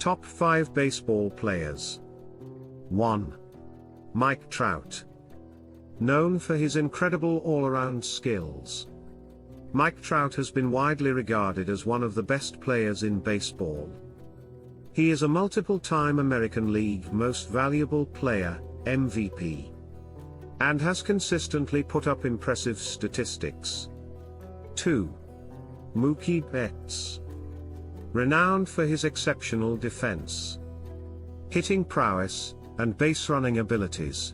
Top 5 baseball players. 1. Mike Trout. Known for his incredible all-around skills, Mike Trout has been widely regarded as one of the best players in baseball. He is a multiple-time American League Most Valuable Player, MVP, and has consistently put up impressive statistics. 2. Mookie Betts. Renowned for his exceptional defense, hitting prowess, and base-running abilities,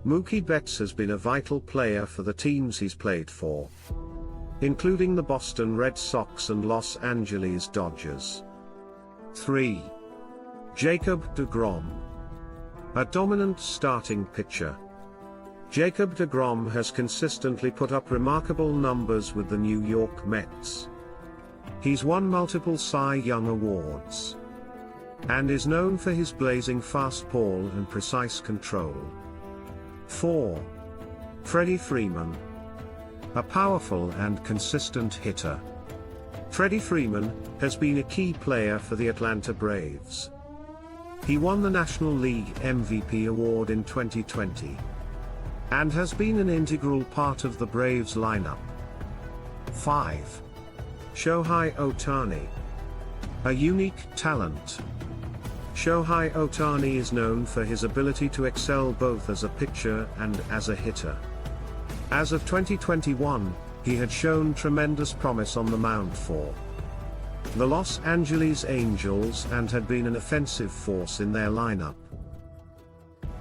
Mookie Betts has been a vital player for the teams he's played for, including the Boston Red Sox and Los Angeles Dodgers. 3. Jacob deGrom. A dominant starting pitcher, Jacob deGrom has consistently put up remarkable numbers with the New York Mets. He's won multiple Cy Young awards, and is known for his blazing fastball and precise control. 4. Freddie Freeman. A powerful and consistent hitter, Freddie Freeman has been a key player for the Atlanta Braves. He won the National League MVP award in 2020, and has been an integral part of the Braves lineup. 5. Shohei Ohtani. A unique talent, Shohei Ohtani is known for his ability to excel both as a pitcher and as a hitter. As of 2021, he had shown tremendous promise on the mound for the Los Angeles Angels and had been an offensive force in their lineup.